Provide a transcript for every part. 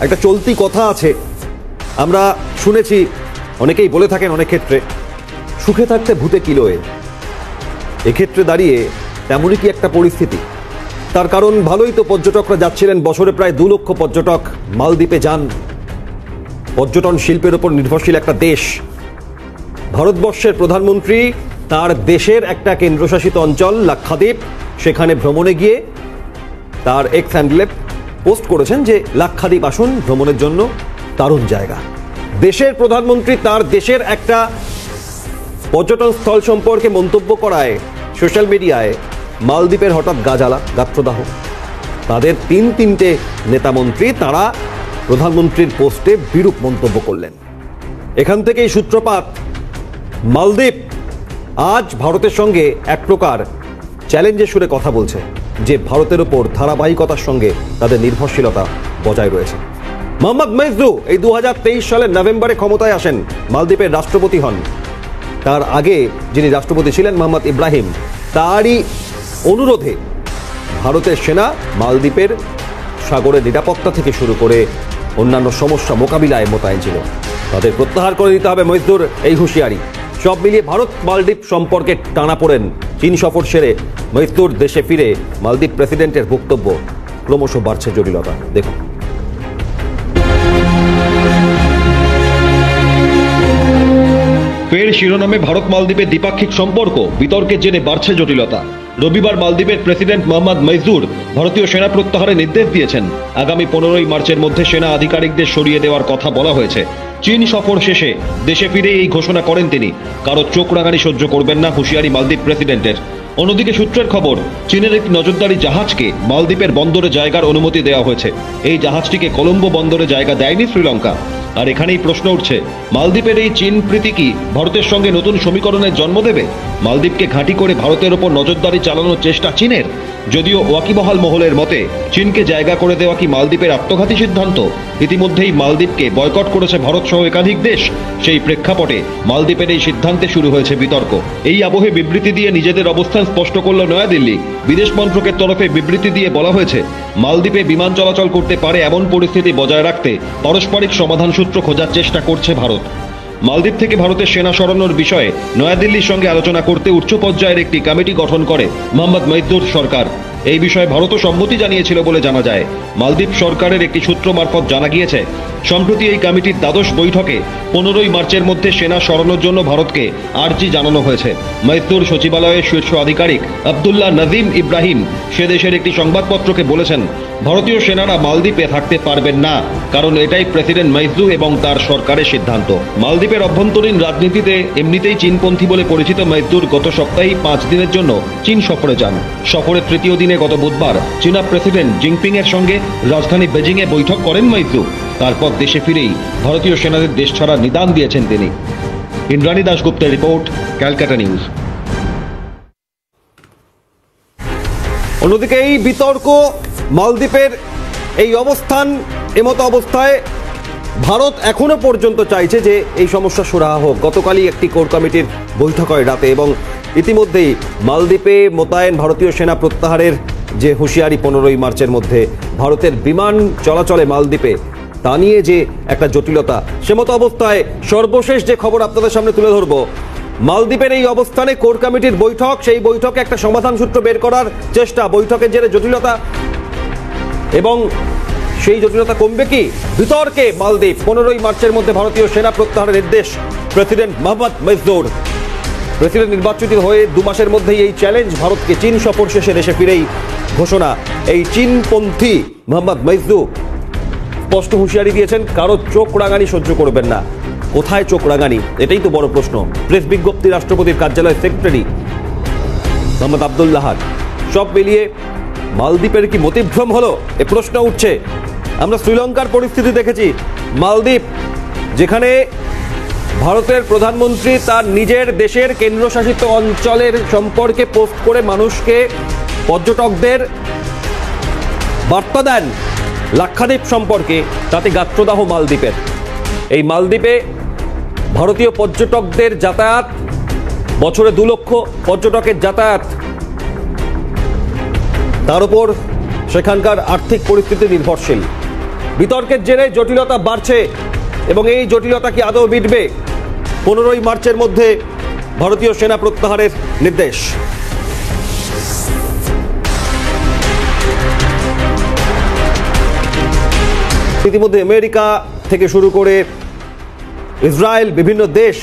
একটা চলতি কথা আছে, আমরা শুনেছি, অনেকেই বলে থাকেন অনেক ক্ষেত্রে, সুখে থাকতে ভূতে কিলোয়। এক্ষেত্রে দাঁড়িয়ে তেমনই কি একটা পরিস্থিতি? তার কারণ ভালোই তো পর্যটকরা যাচ্ছিলেন, বছরে প্রায় 2 লক্ষ পর্যটক মালদ্বীপে যান। পর্যটন শিল্পের উপর নির্ভরশীল একটা দেশ। ভারতবর্ষের প্রধানমন্ত্রী তার দেশের একটা কেন্দ্রশাসিত অঞ্চল লাক্ষাদ্বীপ, সেখানে ভ্রমণে গিয়ে তার এক্স হ্যান্ডেলে পোস্ট করেছেন যে লাক্ষাদ্বীপ আসুন, ভ্রমণের জন্য দারুণ জায়গা। দেশের প্রধানমন্ত্রী তার দেশের একটা পর্যটন স্থল সম্পর্কে মন্তব্য করায় সোশ্যাল মিডিয়ায় মালদ্বীপের হঠাৎ গাজালা, গাত্রদাহ। তাদের তিনটে নেতামন্ত্রী তারা প্রধানমন্ত্রীর পোস্টে বিরূপ মন্তব্য করলেন। এখান থেকেই সূত্রপাত। মালদ্বীপ আজ ভারতের সঙ্গে এক প্রকার চ্যালেঞ্জের সুরে কথা বলছে যে ভারতের ওপর ধারাবাহিকতার সঙ্গে তাদের নির্ভরশীলতা বজায় রয়েছে। মোহাম্মদ মইজু এই 2023 সালের নভেম্বরে ক্ষমতায় আসেন, মালদ্বীপের রাষ্ট্রপতি হন। তার আগে যিনি রাষ্ট্রপতি ছিলেন মোহাম্মদ ইব্রাহিম, তারই অনুরোধে ভারতের সেনা মালদ্বীপের সাগরের নিরাপত্তা থেকে শুরু করে অন্যান্য সমস্যা মোকাবিলায় মোতায়েন ছিল। তাদের প্রত্যাহার করে দিতে হবে মইজুর এই হুঁশিয়ারি। সব মিলিয়ে ভারত মালদ্বীপ সম্পর্কে টানাপোড়েন। চীন সফর সেরে মইজুর দেশে ফিরে মালদ্বীপ প্রেসিডেন্টের বক্তব্য, ক্রমশ বাড়ছে জটিলতা। দেখুন। ফের শিরোনামে ভারত মালদ্বীপের দ্বিপাক্ষিক সম্পর্ক, বিতর্কের জেরে বাড়ছে জটিলতা। রবিবার মালদ্বীপের প্রেসিডেন্ট মোহাম্মদ মইজুর ভারতীয় সেনা প্রত্যাহারের নির্দেশ দিয়েছেন। আগামী 15ই মার্চের মধ্যে সেনা আধিকারিকদের সরিয়ে দেওয়ার কথা বলা হয়েছে। চীন সফর শেষে দেশে ফিরে এই ঘোষণা করেন তিনি। কারো চোখ রাঙানি সহ্য করবেন না, হুঁশিয়ারি মালদ্বীপ প্রেসিডেন্টের। অন্যদিকে সূত্রের খবর, চীনের একটি নজরদারি জাহাজকে মালদ্বীপের বন্দরে জায়গার অনুমতি দেওয়া হয়েছে। এই জাহাজটিকে কলম্বো বন্দরে জায়গা দেয়নি শ্রীলঙ্কা। আর এখানেই প্রশ্ন উঠছে, মালদ্বীপের এই চীন প্রীতি কি ভারতের সঙ্গে নতুন সমীকরণের জন্ম দেবে? মালদ্বীপকে ঘাঁটি করে ভারতের ওপর নজরদারি চালানোর চেষ্টা চীনের? যদিও ওয়াকিবহাল মহলের মতে চীনকে জায়গা করে দেওয়া কি মালদ্বীপের আত্মঘাতী সিদ্ধান্ত? ইতিমধ্যেই মালদ্বীপকে বয়কট করেছে ভারত সহ একাধিক দেশ। সেই প্রেক্ষাপটে মালদ্বীপের এই সিদ্ধান্তে শুরু হয়েছে বিতর্ক। এই আবহে বিবৃতি দিয়ে নিজেদের অবস্থান স্পষ্ট করল নয়াদিল্লি। বিদেশ মন্ত্রকের তরফে বিবৃতি দিয়ে বলা হয়েছে, মালদ্বীপে বিমান চলাচল করতে পারে এমন পরিস্থিতি বজায় রাখতে পারস্পরিক সমাধান সূত্র খোঁজার চেষ্টা করছে ভারত। মালদ্বীপ থেকে ভারতের সেনা সরানোর বিষয়ে নয়াদিল্লির সঙ্গে আলোচনা করতে উচ্চ পর্যায়ের একটি কমিটি গঠন করে মোহাম্মদ মইজুর সরকার। এই বিষয়ে ভারতও সম্মতি জানিয়েছিল বলে জানা যায়। মালদ্বীপ সরকারের একটি সূত্র মারফত জানা গিয়েছে, সম্প্রতি এই কমিটির দ্বাদশ বৈঠকে 15ই মার্চের মধ্যে সেনা সরানোর জন্য ভারতকে আর্জি জানানো হয়েছে। মইজুর সচিবালয়ের শীর্ষ আধিকারিক আবদুল্লাহ নাজিম ইব্রাহিম সে দেশের একটি সংবাদপত্রকে বলেছেন, ভারতীয় সেনারা মালদ্বীপে থাকতে পারবেন না, কারণ এটাই প্রেসিডেন্ট মইজু এবং তার সরকারের সিদ্ধান্ত। মালদ্বীপের অভ্যন্তরীণ রাজনীতিতে এমনিতেই চীনপন্থী বলে পরিচিত মইজুর গত সপ্তাহেই 5 দিনের জন্য চীন সফরে যান। সফরের তৃতীয় দিনে গত বুধবার চীনা প্রেসিডেন্ট জিনপিং এর সঙ্গে রাজধানী বেজিং এ বৈঠক করেন মইজু। তারপর দেশে ফিরেই ভারতীয় সেনাদের দেশ ছাড়ার নিদান দিয়েছেন তিনি। ইন্দ্রাণী দাশগুপ্তের রিপোর্ট, ক্যালকাটা নিউজ। অন্যদিকে এই বিতর্ক, মালদ্বীপের এই অবস্থান, এমতো অবস্থায় ভারত এখনো পর্যন্ত চাইছে যে এই সমস্যা সুরাহা হোক। গতকালই একটি কোর কমিটির বৈঠক হয় রাতে, এবং ইতিমধ্যেই মালদ্বীপে মোতায়েন ভারতীয় সেনা প্রত্যাহারের যে হুঁশিয়ারি 15ই মার্চের মধ্যে, ভারতের বিমান চলাচলে মালদ্বীপে তা নিয়ে যে একটা জটিলতা, সেমতো অবস্থায় সর্বশেষ যে খবর আপনাদের সামনে তুলে ধরবো, মালদ্বীপের এই অবস্থানে কোর কমিটির বৈঠক, সেই বৈঠকে একটা সমাধান সূত্র বের করার চেষ্টা, বৈঠকের জেরে জটিলতা, এবং সেই জটিলতা কমবে কি? বিতর্কে মালদ্বীপ। 15ই মার্চের মধ্যে ভারতীয় সেনা প্রত্যাহারের নির্দেশ প্রেসিডেন্ট মোহাম্মদ মইজুর। প্রেসিডেন্ট নির্বাচিত হয়ে 2 মাসের মধ্যেই এই চ্যালেঞ্জ ভারতকে। চীন সফর শেষে দেশে ফিরেই ঘোষণা। এই চীনপন্থী মোহাম্মদ মইজুর স্পষ্ট হুঁশিয়ারি দিয়েছেন, কারো চোখ রাঙানি সহ্য করবেন না। কোথায় চোখ রাঙানি, এটাই তো বড় প্রশ্ন। প্রেস বিজ্ঞপ্তি রাষ্ট্রপতির কার্যালয়ের সেক্রেটারি মোহাম্মদ আবদুল্লাহার। সব মিলিয়ে মালদ্বীপের কি মতিভ্রম হলো, এ প্রশ্ন উঠছে। আমরা শ্রীলঙ্কার পরিস্থিতি দেখেছি। মালদ্বীপ, যেখানে ভারতের প্রধানমন্ত্রী তার নিজের দেশের কেন্দ্রশাসিত অঞ্চলের সম্পর্কে পোস্ট করে মানুষকে, পর্যটকদের বার্তা দেন লাক্ষাদ্বীপ সম্পর্কে, তাতে গাত্রদাহ মালদ্বীপের। এই মালদ্বীপে ভারতীয় পর্যটকদের যাতায়াত, বছরে 2 লক্ষ পর্যটকের যাতায়াত, তার উপর সেখানকার আর্থিক পরিস্থিতি নির্ভরশীল। বিতর্কের জেরে জটিলতা বাড়ছে এবং এই জটিলতা কি আদৌ মিটবে? 15ই মার্চের মধ্যে ভারতীয় সেনা প্রত্যাহারের নির্দেশ। ইতিমধ্যে আমেরিকা থেকে শুরু করে ইসরায়েল, বিভিন্ন দেশ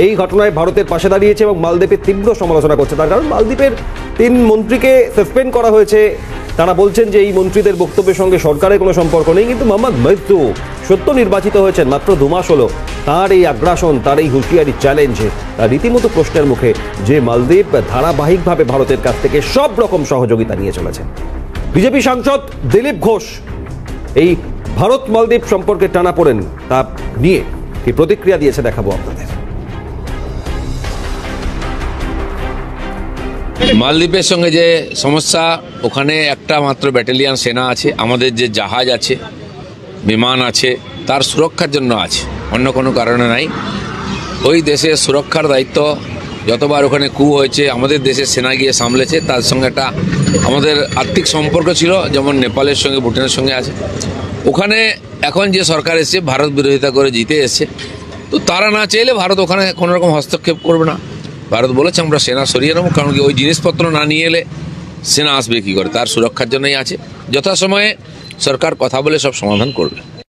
এই ঘটনায় ভারতের পাশে দাঁড়িয়েছে এবং মালদ্বীপের তীব্র সমালোচনা করছে। তার কারণ মালদ্বীপের 3 মন্ত্রীকে সাসপেন্ড করা হয়েছে। তারা বলছেন যে এই মন্ত্রীদের বক্তব্যের সঙ্গে সরকারের কোনো সম্পর্ক নেই, কিন্তু মোহাম্মদ মইজুর সত্য নির্বাচিত হয়েছেন, মাত্র 2 মাস হলো। তার এই আগ্রাসন, তার এই হুঁশিয়ারি চ্যালেঞ্জে তার রীতিমতো প্রশ্নের মুখে যে মালদ্বীপ ধারাবাহিকভাবে ভারতের কাছ থেকে সব রকম সহযোগিতা নিয়ে চলেছে। বিজেপি সাংসদ দিলীপ ঘোষ এই ভারত মালদ্বীপ সম্পর্কে টানাপোড়েন তা নিয়ে কি প্রতিক্রিয়া দিয়েছে দেখাবো আপনাদের। মালদ্বীপের সঙ্গে যে সমস্যা, ওখানে একটা মাত্র ব্যাটালিয়ান সেনা আছে, আমাদের যে জাহাজ আছে, বিমান আছে, তার সুরক্ষার জন্য আছে, অন্য কোনো কারণে নাই। ওই দেশের সুরক্ষার দায়িত্ব যতবার ওখানে কূপ হয়েছে আমাদের দেশের সেনা গিয়ে সামলেছে। তার সঙ্গে একটা আমাদের আর্থিক সম্পর্ক ছিল, যেমন নেপালের সঙ্গে ভুটানের সঙ্গে আছে। ওখানে এখন যে সরকার এসছে ভারত বিরোধিতা করে জিতে এসছে, তো তারা না চাইলে ভারত ওখানে কোনো রকম হস্তক্ষেপ করবে না। ভারত বলেছে আমরা সেনা সরিয়ে নেবো, কারণ কি ওই জিনিসপত্র না নিয়ে এলে সেনা আসবে কী করে, তার সুরক্ষার জন্যই আছে। যথাসময়ে সরকার কথা বলে সব সমাধান করবে।